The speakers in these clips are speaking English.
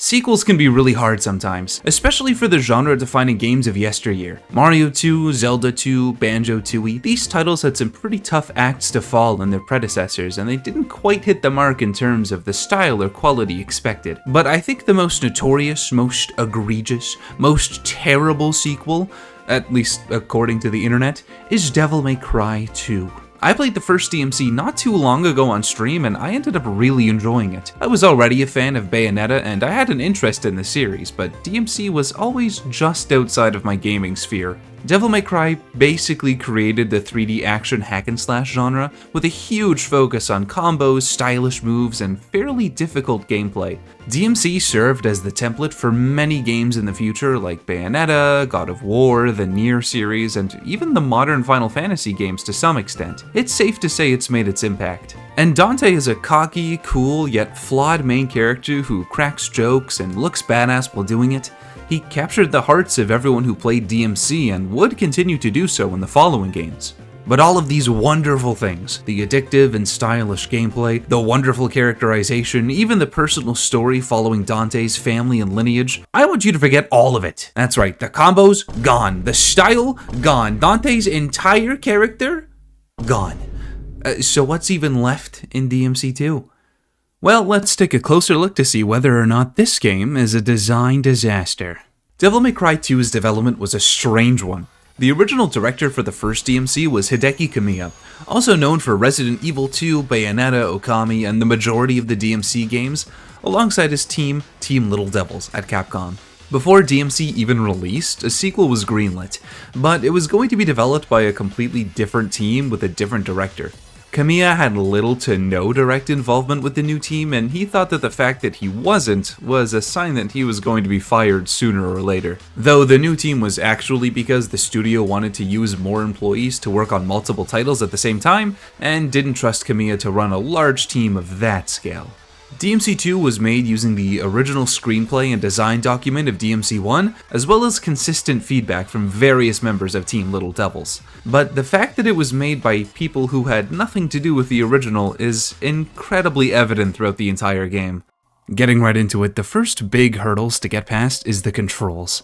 Sequels can be really hard sometimes, especially for the genre-defining games of yesteryear. Mario 2, Zelda 2, Banjo-Tooie, these titles had some pretty tough acts to fall in their predecessors, and they didn't quite hit the mark in terms of the style or quality expected. But I think the most notorious, most egregious, most terrible sequel, at least according to the internet, is Devil May Cry 2. I played the first DMC not too long ago on stream, and I ended up really enjoying it. I was already a fan of Bayonetta, and I had an interest in the series, but DMC was always just outside of my gaming sphere. Devil May Cry basically created the 3D action hack-and-slash genre with a huge focus on combos, stylish moves, and fairly difficult gameplay. DMC served as the template for many games in the future like Bayonetta, God of War, the Nier series, and even the modern Final Fantasy games to some extent. It's safe to say it's made its impact. And Dante is a cocky, cool, yet flawed main character who cracks jokes and looks badass while doing it. He captured the hearts of everyone who played DMC and would continue to do so in the following games. But all of these wonderful things, the addictive and stylish gameplay, the wonderful characterization, even the personal story following Dante's family and lineage, I want you to forget all of it. That's right, the combos, gone. The style, gone. Dante's entire character, gone. So what's even left in DMC 2? Well, let's take a closer look to see whether or not this game is a design disaster. Devil May Cry 2's development was a strange one. The original director for the first DMC was Hideki Kamiya, also known for Resident Evil 2, Bayonetta, Okami, and the majority of the DMC games, alongside his team, Team Little Devils, at Capcom. Before DMC even released, a sequel was greenlit, but it was going to be developed by a completely different team with a different director. Kamiya had little to no direct involvement with the new team, and he thought that the fact that he wasn't was a sign that he was going to be fired sooner or later. Though the new team was actually because the studio wanted to use more employees to work on multiple titles at the same time, and didn't trust Kamiya to run a large team of that scale. DMC 2 was made using the original screenplay and design document of DMC 1, as well as consistent feedback from various members of Team Little Devils. But the fact that it was made by people who had nothing to do with the original is incredibly evident throughout the entire game. Getting right into it, the first big hurdles to get past is the controls.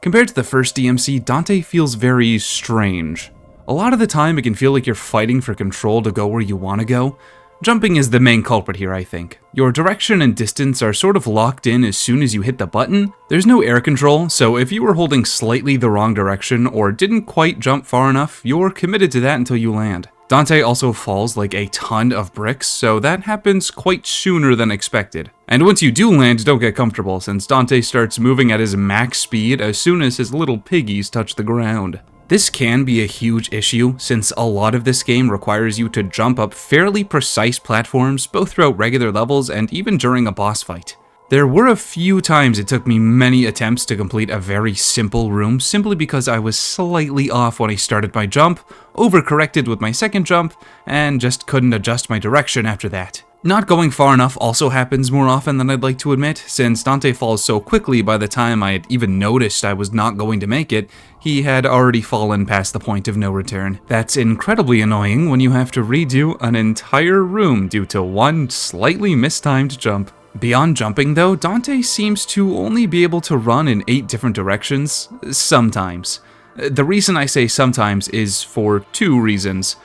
Compared to the first DMC, Dante feels very strange. A lot of the time it can feel like you're fighting for control to go where you want to go. Jumping is the main culprit here, I think. Your direction and distance are sort of locked in as soon as you hit the button. There's no air control, so if you were holding slightly the wrong direction or didn't quite jump far enough, you're committed to that until you land. Dante also falls like a ton of bricks, so that happens quite sooner than expected. And once you do land, don't get comfortable, since Dante starts moving at his max speed as soon as his little piggies touch the ground. This can be a huge issue, since a lot of this game requires you to jump up fairly precise platforms both throughout regular levels and even during a boss fight. There were a few times it took me many attempts to complete a very simple room simply because I was slightly off when I started my jump, overcorrected with my second jump, and just couldn't adjust my direction after that. Not going far enough also happens more often than I'd like to admit, since Dante falls so quickly by the time I had even noticed I was not going to make it, he had already fallen past the point of no return. That's incredibly annoying when you have to redo an entire room due to one slightly mistimed jump. Beyond jumping though, Dante seems to only be able to run in 8 different directions, sometimes. The reason I say sometimes is for 2 reasons.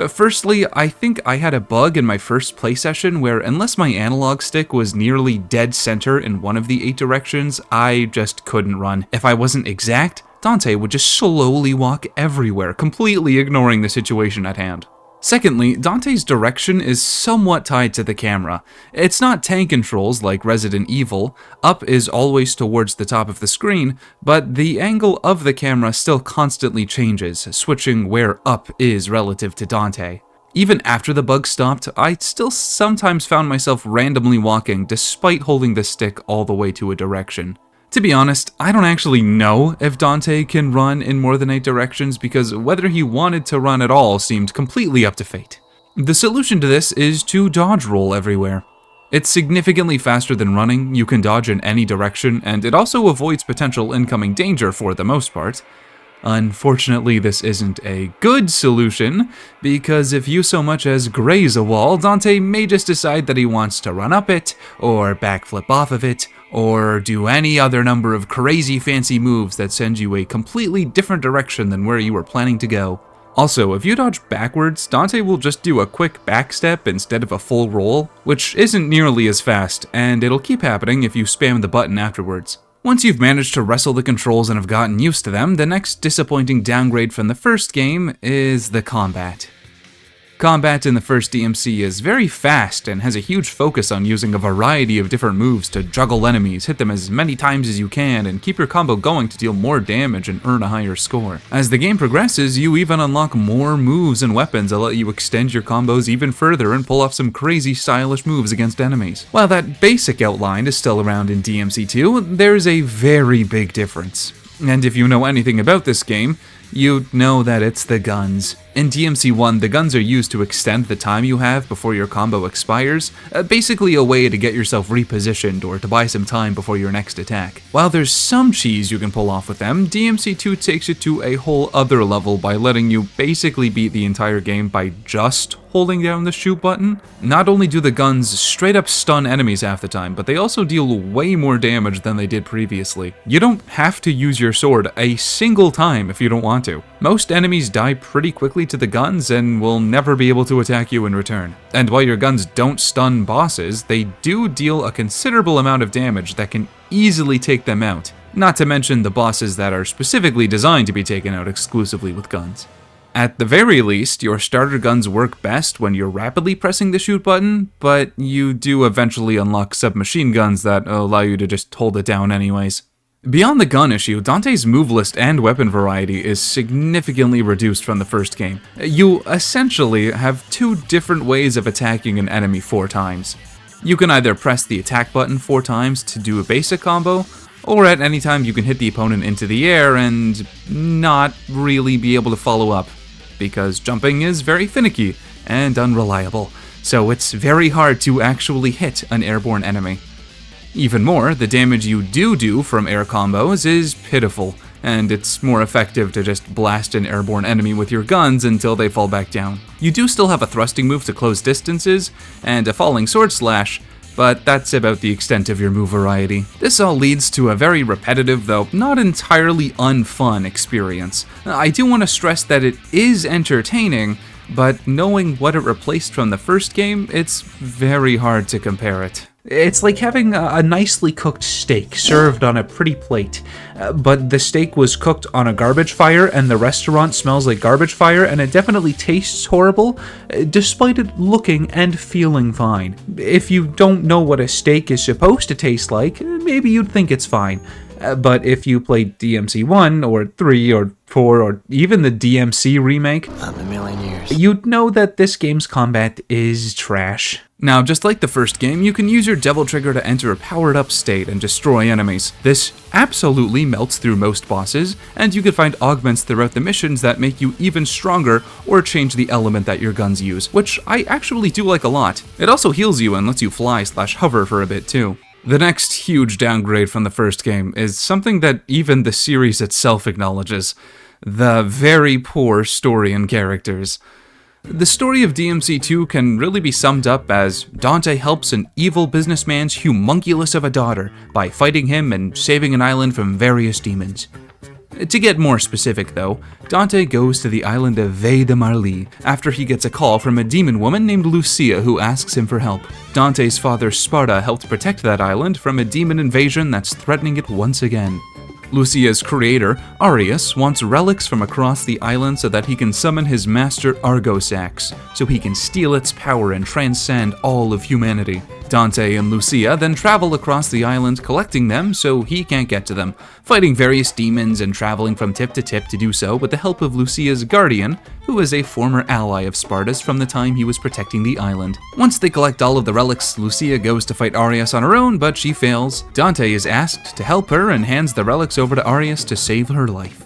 Firstly, I think I had a bug in my first play session where unless my analog stick was nearly dead center in one of the 8 directions, I just couldn't run. If I wasn't exact, Dante would just slowly walk everywhere, completely ignoring the situation at hand. Secondly, Dante's direction is somewhat tied to the camera. It's not tank controls like Resident Evil. Up is always towards the top of the screen, but the angle of the camera still constantly changes, switching where up is relative to Dante. Even after the bug stopped, I still sometimes found myself randomly walking despite holding the stick all the way to a direction. To be honest, I don't actually know if Dante can run in more than 8 directions because whether he wanted to run at all seemed completely up to fate. The solution to this is to dodge roll everywhere. It's significantly faster than running, you can dodge in any direction, and it also avoids potential incoming danger for the most part. Unfortunately, this isn't a good solution, because if you so much as graze a wall, Dante may just decide that he wants to run up it, or backflip off of it, or do any other number of crazy fancy moves that send you a completely different direction than where you were planning to go. Also, if you dodge backwards, Dante will just do a quick backstep instead of a full roll, which isn't nearly as fast, and it'll keep happening if you spam the button afterwards. Once you've managed to wrestle the controls and have gotten used to them, the next disappointing downgrade from the first game is the combat. Combat in the first DMC is very fast and has a huge focus on using a variety of different moves to juggle enemies, hit them as many times as you can, and keep your combo going to deal more damage and earn a higher score. As the game progresses, you even unlock more moves and weapons that let you extend your combos even further and pull off some crazy stylish moves against enemies. While that basic outline is still around in DMC 2, there's a very big difference. And if you know anything about this game, you know that it's the guns. In DMC 1, the guns are used to extend the time you have before your combo expires, basically a way to get yourself repositioned or to buy some time before your next attack. While there's some cheese you can pull off with them, DMC 2 takes it to a whole other level by letting you basically beat the entire game by just holding down the shoot button. Not only do the guns straight up stun enemies half the time, but they also deal way more damage than they did previously. You don't have to use your sword a single time if you don't want to. Most enemies die pretty quickly to the guns and will never be able to attack you in return. And while your guns don't stun bosses, they do deal a considerable amount of damage that can easily take them out. Not to mention the bosses that are specifically designed to be taken out exclusively with guns. At the very least, your starter guns work best when you're rapidly pressing the shoot button, but you do eventually unlock submachine guns that allow you to just hold it down anyways. Beyond the gun issue, Dante's move list and weapon variety is significantly reduced from the first game. You essentially have two different ways of attacking an enemy 4 times. You can either press the attack button 4 times to do a basic combo, or at any time you can hit the opponent into the air and not really be able to follow up, because jumping is very finicky and unreliable, so it's very hard to actually hit an airborne enemy. Even more, the damage you do from air combos is pitiful, and it's more effective to just blast an airborne enemy with your guns until they fall back down. You do still have a thrusting move to close distances, and a falling sword slash, but that's about the extent of your move variety. This all leads to a very repetitive, though not entirely unfun experience. I do want to stress that it is entertaining, but knowing what it replaced from the first game, it's very hard to compare it. It's like having a nicely cooked steak served on a pretty plate, but the steak was cooked on a garbage fire and the restaurant smells like garbage fire and it definitely tastes horrible, despite it looking and feeling fine. If you don't know what a steak is supposed to taste like, maybe you'd think it's fine. But if you played DMC 1 or 3 or 4 or even the DMC remake, not in a million years, you'd know that this game's combat is trash. Now, just like the first game, you can use your Devil Trigger to enter a powered up state and destroy enemies. This absolutely melts through most bosses, and you can find augments throughout the missions that make you even stronger or change the element that your guns use, which I actually do like a lot. It also heals you and lets you fly/hover for a bit too. The next huge downgrade from the first game is something that even the series itself acknowledges: the very poor story and characters. The story of DMC 2 can really be summed up as Dante helps an evil businessman's homunculus of a daughter by fighting him and saving an island from various demons. To get more specific though, Dante goes to the island of Vey de Marly after he gets a call from a demon woman named Lucia who asks him for help. Dante's father Sparta helped protect that island from a demon invasion that's threatening it once again. Lucia's creator, Arius, wants relics from across the island so that he can summon his master Argosax, so he can steal its power and transcend all of humanity. Dante and Lucia then travel across the island collecting them so he can't get to them, fighting various demons and traveling from tip to tip to do so with the help of Lucia's guardian, who is a former ally of Sparta's from the time he was protecting the island. Once they collect all of the relics, Lucia goes to fight Arius on her own, but she fails. Dante is asked to help her and hands the relics over to Arius to save her life.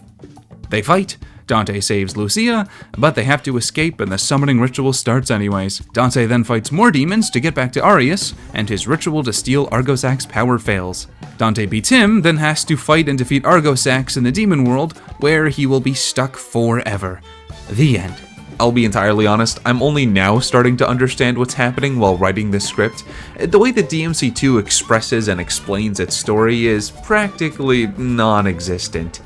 They fight. Dante saves Lucia, but they have to escape and the summoning ritual starts anyways. Dante then fights more demons to get back to Arius, and his ritual to steal Argosax's power fails. Dante beats him, then has to fight and defeat Argosax in the demon world, where he will be stuck forever. The end. I'll be entirely honest, I'm only now starting to understand what's happening while writing this script. The way that DMC2 expresses and explains its story is practically non-existent.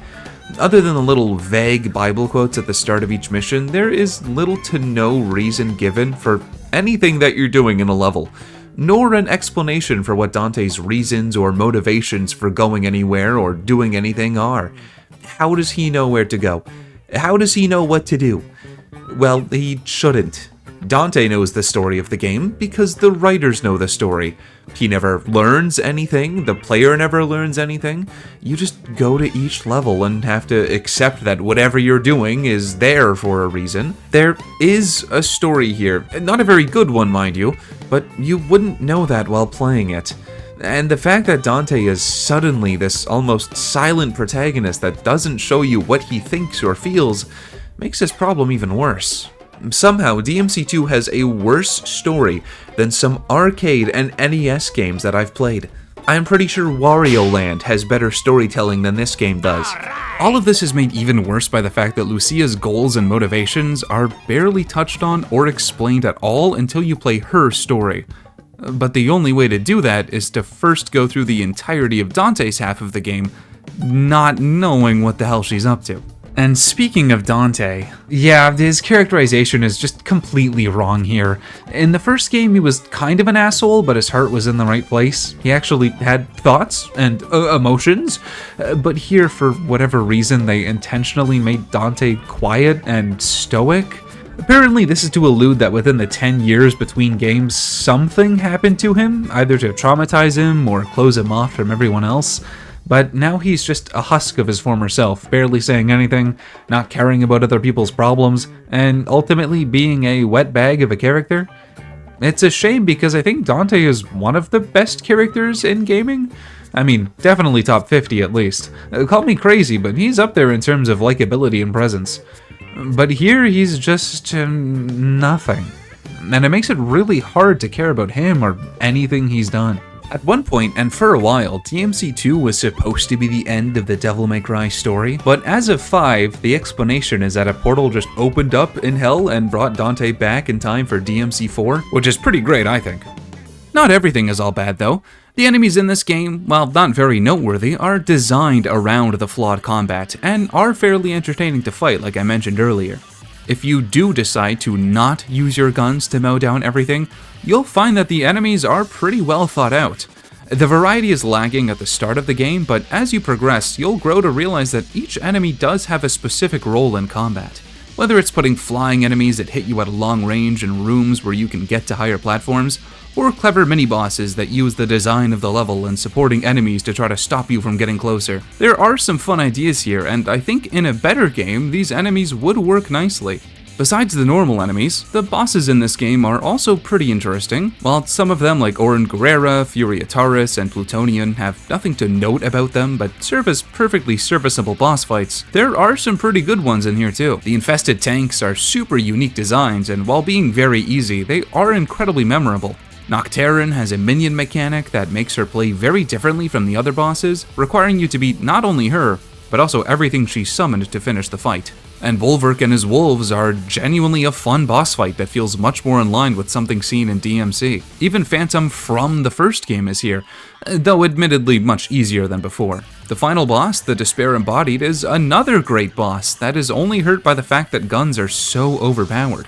Other than the little vague Bible quotes at the start of each mission, there is little to no reason given for anything that you're doing in a level, nor an explanation for what Dante's reasons or motivations for going anywhere or doing anything are. How does he know where to go? How does he know what to do? Well, he shouldn't. Dante knows the story of the game because the writers know the story. He never learns anything, the player never learns anything. You just go to each level and have to accept that whatever you're doing is there for a reason. There is a story here, not a very good one, mind you, but you wouldn't know that while playing it. And the fact that Dante is suddenly this almost silent protagonist that doesn't show you what he thinks or feels makes this problem even worse. Somehow, DMC2 has a worse story than some arcade and NES games that I've played. I'm pretty sure Wario Land has better storytelling than this game does. All of this is made even worse by the fact that Lucia's goals and motivations are barely touched on or explained at all until you play her story. But the only way to do that is to first go through the entirety of Dante's half of the game, not knowing what the hell she's up to. And speaking of Dante, yeah, his characterization is just completely wrong here. In the first game, he was kind of an asshole, but his heart was in the right place. He actually had thoughts and emotions, but here, for whatever reason, they intentionally made Dante quiet and stoic. Apparently, this is to allude that within the 10 years between games, something happened to him, either to traumatize him or close him off from everyone else. But now he's just a husk of his former self, barely saying anything, not caring about other people's problems, and ultimately being a wet bag of a character. It's a shame because I think Dante is one of the best characters in gaming. I mean, definitely top 50 at least. Call me crazy, but he's up there in terms of likability and presence. But here he's just nothing. And it makes it really hard to care about him or anything he's done. At one point, and for a while, DMC2 was supposed to be the end of the Devil May Cry story, but as of 5, the explanation is that a portal just opened up in hell and brought Dante back in time for DMC4, which is pretty great, I think. Not everything is all bad, though. The enemies in this game, while not very noteworthy, are designed around the flawed combat, and are fairly entertaining to fight, like I mentioned earlier. If you do decide to not use your guns to mow down everything, you'll find that the enemies are pretty well thought out. The variety is lacking at the start of the game, but as you progress, you'll grow to realize that each enemy does have a specific role in combat. Whether it's putting flying enemies that hit you at a long range in rooms where you can get to higher platforms, or clever mini-bosses that use the design of the level and supporting enemies to try to stop you from getting closer. There are some fun ideas here, and I think in a better game, these enemies would work nicely. Besides the normal enemies, the bosses in this game are also pretty interesting. While some of them like Orin Guerrera, Furiataris, and Plutonian have nothing to note about them but serve as perfectly serviceable boss fights, there are some pretty good ones in here too. The infested tanks are super unique designs, and while being very easy, they are incredibly memorable. Nocturne has a minion mechanic that makes her play very differently from the other bosses, requiring you to beat not only her, but also everything she summoned to finish the fight. And Bolverk and his wolves are genuinely a fun boss fight that feels much more in line with something seen in DMC. Even Phantom from the first game is here, though admittedly much easier than before. The final boss, the Despair Embodied, is another great boss that is only hurt by the fact that guns are so overpowered.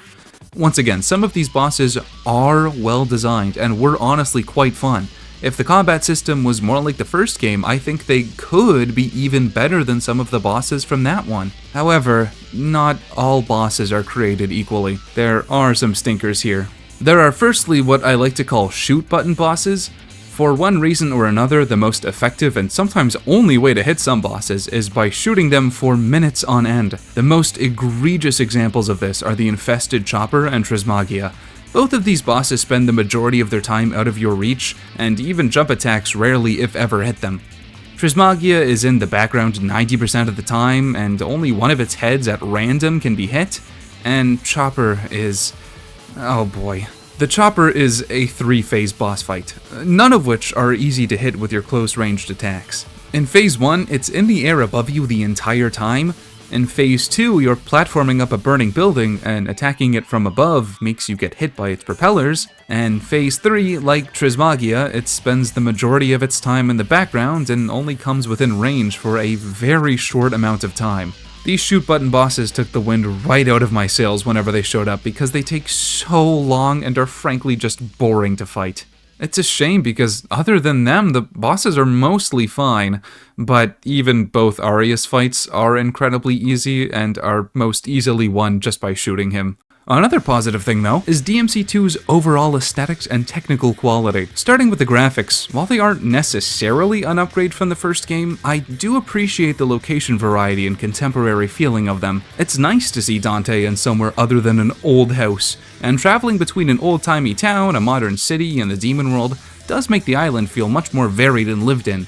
Once again, some of these bosses are well designed and were honestly quite fun. If the combat system was more like the first game, I think they could be even better than some of the bosses from that one. However, not all bosses are created equally. There are some stinkers here. There are firstly what I like to call shoot button bosses. For one reason or another, the most effective and sometimes only way to hit some bosses is by shooting them for minutes on end. The most egregious examples of this are the Infested Chopper and Trismagia. Both of these bosses spend the majority of their time out of your reach, and even jump attacks rarely if ever hit them. Trismagia is in the background 90% of the time, and only one of its heads at random can be hit, and Chopper is... oh boy. The Chopper is a 3-phase boss fight, none of which are easy to hit with your close-ranged attacks. In Phase 1, it's in the air above you the entire time, In Phase 2, you're platforming up a burning building, and attacking it from above makes you get hit by its propellers. And Phase 3, like Trismagia, it spends the majority of its time in the background and only comes within range for a very short amount of time. These shoot button bosses took the wind right out of my sails whenever they showed up because they take so long and are frankly just boring to fight. It's a shame because other than them, the bosses are mostly fine, but even both Arius fights are incredibly easy and are most easily won just by shooting him. Another positive thing, though, is DMC2's overall aesthetics and technical quality. Starting with the graphics, while they aren't necessarily an upgrade from the first game, I do appreciate the location variety and contemporary feeling of them. It's nice to see Dante in somewhere other than an old house, and traveling between an old-timey town, a modern city, and the demon world does make the island feel much more varied and lived in.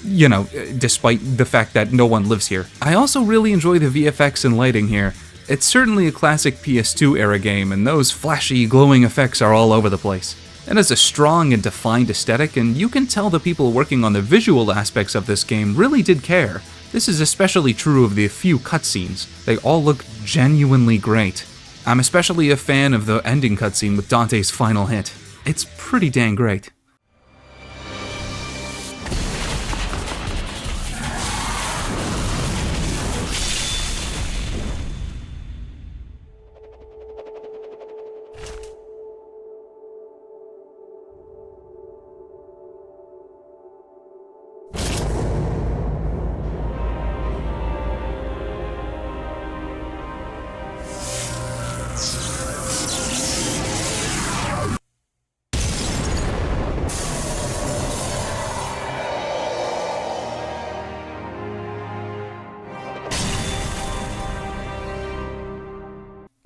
You know, despite the fact that no one lives here. I also really enjoy the VFX and lighting here. It's certainly a classic PS2 era game, and those flashy, glowing effects are all over the place. It has a strong and defined aesthetic, and you can tell the people working on the visual aspects of this game really did care. This is especially true of the few cutscenes. They all look genuinely great. I'm especially a fan of the ending cutscene with Dante's final hit. It's pretty dang great.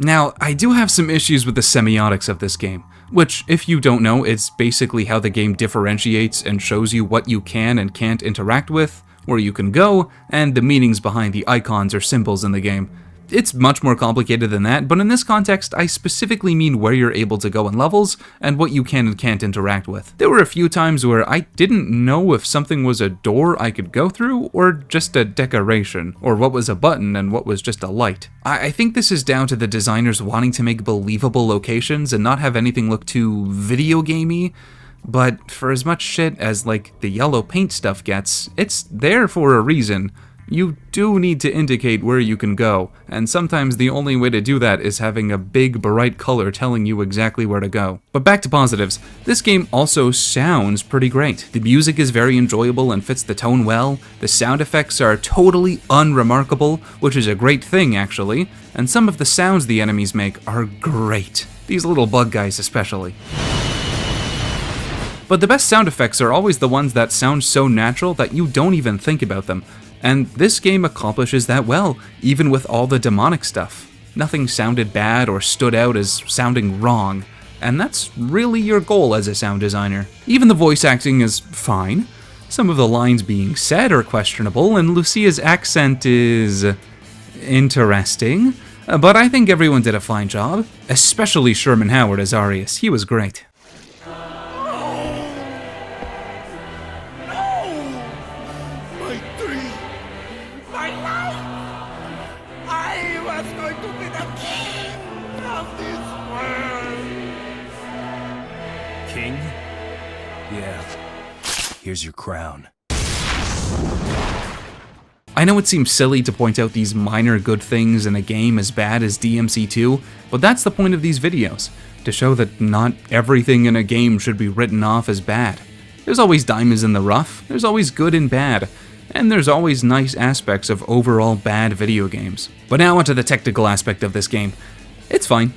Now, I do have some issues with the semiotics of this game, which, if you don't know, it's basically how the game differentiates and shows you what you can and can't interact with, where you can go, and the meanings behind the icons or symbols in the game. It's much more complicated than that, but in this context, I specifically mean where you're able to go in levels and what you can and can't interact with. There were a few times where I didn't know if something was a door I could go through or just a decoration, or what was a button and what was just a light. I think this is down to the designers wanting to make believable locations and not have anything look too video gamey. But for as much shit as like the yellow paint stuff gets, it's there for a reason. You do need to indicate where you can go, and sometimes the only way to do that is having a big, bright color telling you exactly where to go. But back to positives, this game also sounds pretty great. The music is very enjoyable and fits the tone well, the sound effects are totally unremarkable, which is a great thing actually, and some of the sounds the enemies make are great. These little bug guys especially. But the best sound effects are always the ones that sound so natural that you don't even think about them. And this game accomplishes that well, even with all the demonic stuff. Nothing sounded bad or stood out as sounding wrong, and that's really your goal as a sound designer. Even the voice acting is fine. Some of the lines being said are questionable, and Lucia's accent is interesting, but I think everyone did a fine job, especially Sherman Howard as Arius. He was great. King? Yeah. Here's your crown. I know it seems silly to point out these minor good things in a game as bad as DMC2, but that's the point of these videos, to show that not everything in a game should be written off as bad. There's always diamonds in the rough, there's always good and bad, and there's always nice aspects of overall bad video games. But now onto the technical aspect of this game. It's fine.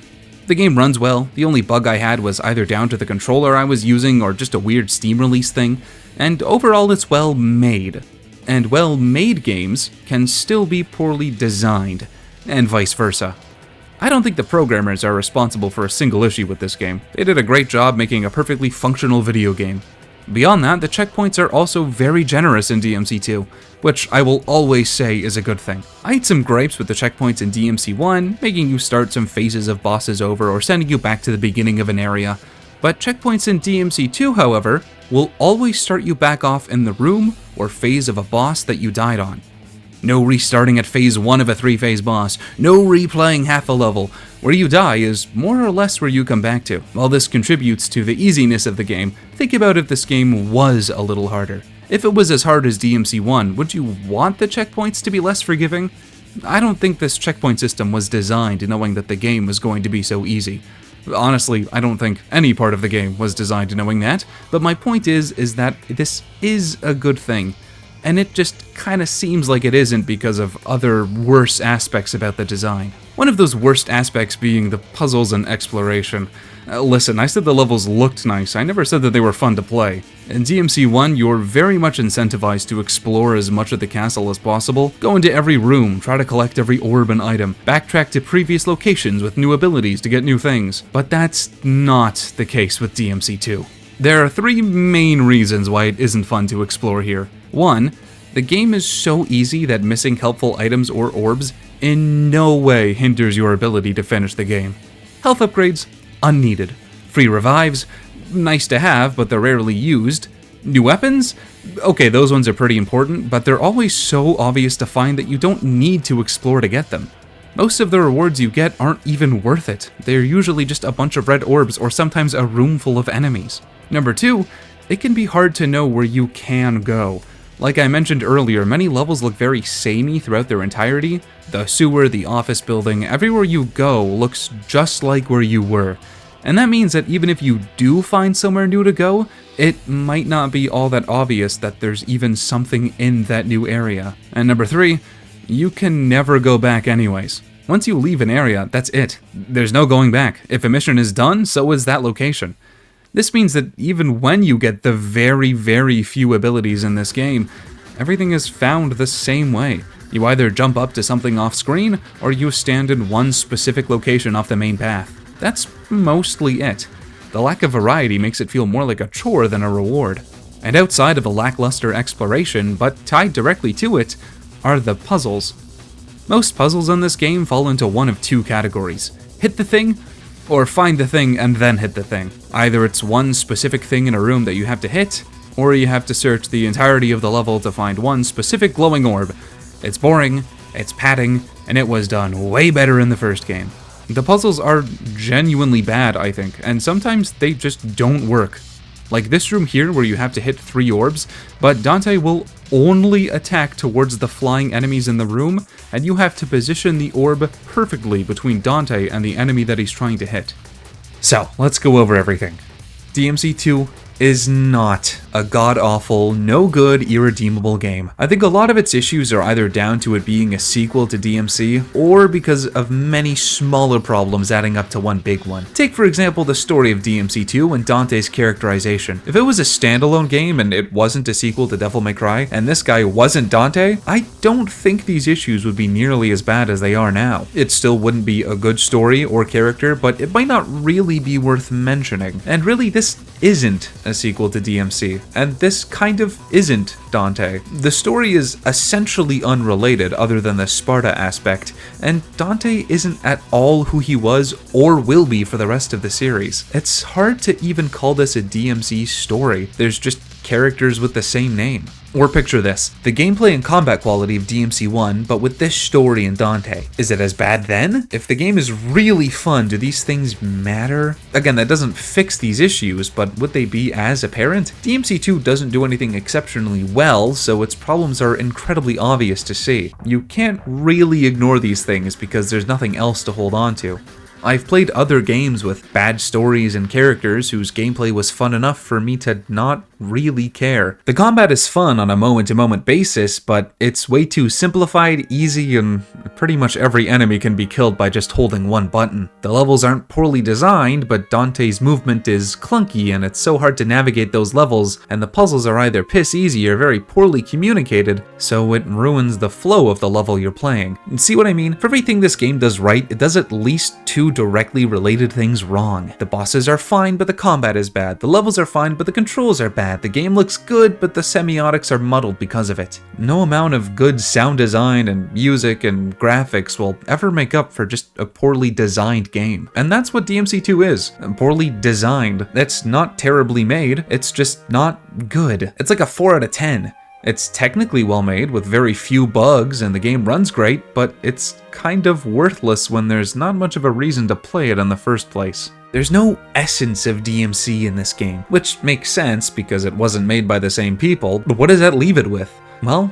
The game runs well, the only bug I had was either down to the controller I was using or just a weird Steam release thing, and overall it's well made. And well-made games can still be poorly designed, and vice versa. I don't think the programmers are responsible for a single issue with this game. They did a great job making a perfectly functional video game. Beyond that, the checkpoints are also very generous in DMC2, which I will always say is a good thing. I had some gripes with the checkpoints in DMC1, making you start some phases of bosses over or sending you back to the beginning of an area, but checkpoints in DMC2, however, will always start you back off in the room or phase of a boss that you died on. No restarting at phase 1 of a 3-phase boss, no replaying half a level. Where you die is more or less where you come back to. While this contributes to the easiness of the game, think about if this game was a little harder. If it was as hard as DMC1, would you want the checkpoints to be less forgiving? I don't think this checkpoint system was designed knowing that the game was going to be so easy. Honestly, I don't think any part of the game was designed knowing that, but my point is that this is a good thing. And it just kinda seems like it isn't because of other worse aspects about the design. One of those worst aspects being the puzzles and exploration. Listen, I said the levels looked nice, I never said that they were fun to play. In DMC1, you're very much incentivized to explore as much of the castle as possible, go into every room, try to collect every orb and item, backtrack to previous locations with new abilities to get new things. But that's not the case with DMC2. There are 3 main reasons why it isn't fun to explore here. 1, the game is so easy that missing helpful items or orbs in no way hinders your ability to finish the game. Health upgrades, unneeded. Free revives, nice to have, but they're rarely used. New weapons? Okay, those ones are pretty important, but they're always so obvious to find that you don't need to explore to get them. Most of the rewards you get aren't even worth it. They're usually just a bunch of red orbs or sometimes a room full of enemies. Number 2, it can be hard to know where you can go. Like I mentioned earlier, many levels look very samey throughout their entirety. The sewer, the office building, everywhere you go looks just like where you were. And that means that even if you do find somewhere new to go, it might not be all that obvious that there's even something in that new area. And number 3, you can never go back anyways. Once you leave an area, that's it. There's no going back. If a mission is done, so is that location. This means that even when you get the very, very few abilities in this game, everything is found the same way. You either jump up to something off screen, or you stand in one specific location off the main path. That's mostly it. The lack of variety makes it feel more like a chore than a reward. And outside of a lackluster exploration, but tied directly to it, are the puzzles. Most puzzles in this game fall into one of 2 categories. Hit the thing, or find the thing and then hit the thing. Either it's one specific thing in a room that you have to hit, or you have to search the entirety of the level to find one specific glowing orb. It's boring, it's padding, and it was done way better in the first game. The puzzles are genuinely bad, I think, and sometimes they just don't work. Like this room here where you have to hit 3 orbs, but Dante will only attack towards the flying enemies in the room, and you have to position the orb perfectly between Dante and the enemy that he's trying to hit. So, let's go over everything. DMC2 is not a god-awful, no-good, irredeemable game. I think a lot of its issues are either down to it being a sequel to DMC, or because of many smaller problems adding up to one big one. Take for example the story of DMC2 and Dante's characterization. If it was a standalone game and it wasn't a sequel to Devil May Cry, and this guy wasn't Dante, I don't think these issues would be nearly as bad as they are now. It still wouldn't be a good story or character, but it might not really be worth mentioning. And really, this isn't a sequel to DMC, and this kind of isn't Dante. The story is essentially unrelated other than the Sparta aspect, and Dante isn't at all who he was or will be for the rest of the series. It's hard to even call this a DMC story. There's just characters with the same name. Or picture this, the gameplay and combat quality of DMC1, but with this story in Dante. Is it as bad then? If the game is really fun, do these things matter? Again, that doesn't fix these issues, but would they be as apparent? DMC2 doesn't do anything exceptionally well, so its problems are incredibly obvious to see. You can't really ignore these things because there's nothing else to hold on to. I've played other games with bad stories and characters whose gameplay was fun enough for me to not really care. The combat is fun on a moment-to-moment basis, but it's way too simplified, easy, and pretty much every enemy can be killed by just holding one button. The levels aren't poorly designed, but Dante's movement is clunky and it's so hard to navigate those levels, and the puzzles are either piss easy or very poorly communicated, so it ruins the flow of the level you're playing. And see what I mean? For everything this game does right, it does at least 2 directly related things wrong. The bosses are fine, but the combat is bad. The levels are fine, but the controls are bad. The game looks good, but the semiotics are muddled because of it. No amount of good sound design and music and graphics will ever make up for just a poorly designed game. And that's what DMC2 is. Poorly designed. It's not terribly made, it's just not good. It's like a 4 out of 10. It's technically well made with very few bugs and the game runs great, but it's kind of worthless when there's not much of a reason to play it in the first place. There's no essence of DMC in this game, which makes sense because it wasn't made by the same people, but what does that leave it with? Well,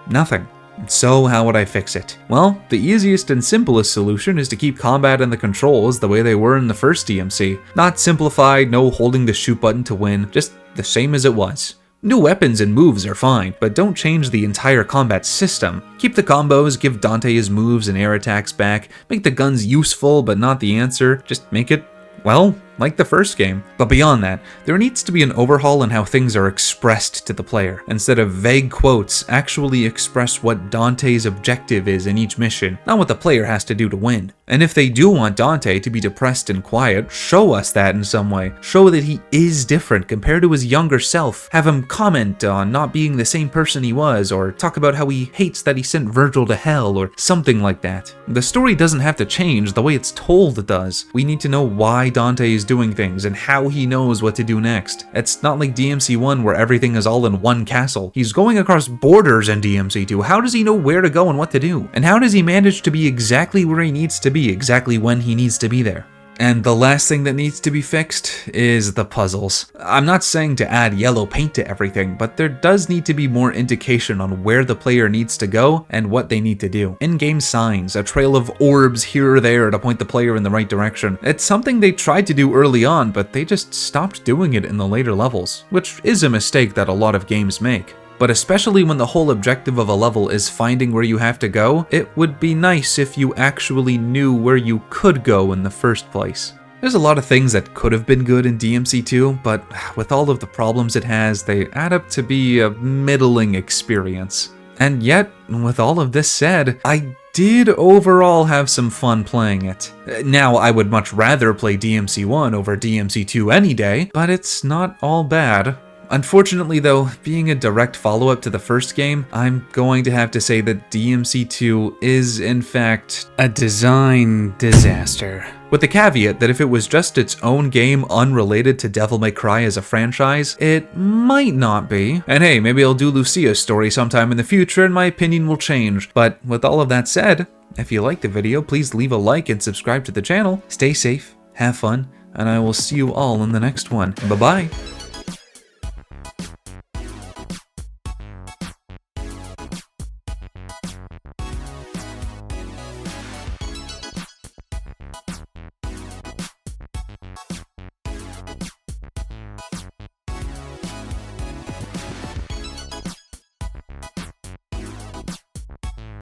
nothing. So how would I fix it? Well, the easiest and simplest solution is to keep combat and the controls the way they were in the first DMC. Not simplified, no holding the shoot button to win, just the same as it was. New weapons and moves are fine, but don't change the entire combat system. Keep the combos, give Dante his moves and air attacks back, make the guns useful but not the answer, just make it, well, like the first game. But beyond that, there needs to be an overhaul in how things are expressed to the player. Instead of vague quotes, actually express what Dante's objective is in each mission, not what the player has to do to win. And if they do want Dante to be depressed and quiet, show us that in some way. Show that he is different compared to his younger self. Have him comment on not being the same person he was, or talk about how he hates that he sent Virgil to hell, or something like that. The story doesn't have to change, the way it's told it does. We need to know why Dante is doing things and how he knows what to do next. It's not like DMC1 where everything is all in one castle. He's going across borders in DMC2. How does he know where to go and what to do? And how does he manage to be exactly where he needs to be, exactly when he needs to be there? And the last thing that needs to be fixed is the puzzles. I'm not saying to add yellow paint to everything, but there does need to be more indication on where the player needs to go and what they need to do. In-game signs, a trail of orbs here or there to point the player in the right direction. It's something they tried to do early on, but they just stopped doing it in the later levels, which is a mistake that a lot of games make. But especially when the whole objective of a level is finding where you have to go, it would be nice if you actually knew where you could go in the first place. There's a lot of things that could have been good in DMC2, but with all of the problems it has, they add up to be a middling experience. And yet, with all of this said, I did overall have some fun playing it. Now, I would much rather play DMC1 over DMC2 any day, but it's not all bad. Unfortunately though, being a direct follow-up to the first game, I'm going to have to say that DMC2 is in fact a design disaster. With the caveat that if it was just its own game unrelated to Devil May Cry as a franchise, it might not be. And hey, maybe I'll do Lucia's story sometime in the future and my opinion will change. But with all of that said, if you liked the video, please leave a like and subscribe to the channel. Stay safe, have fun, and I will see you all in the next one. Bye-bye.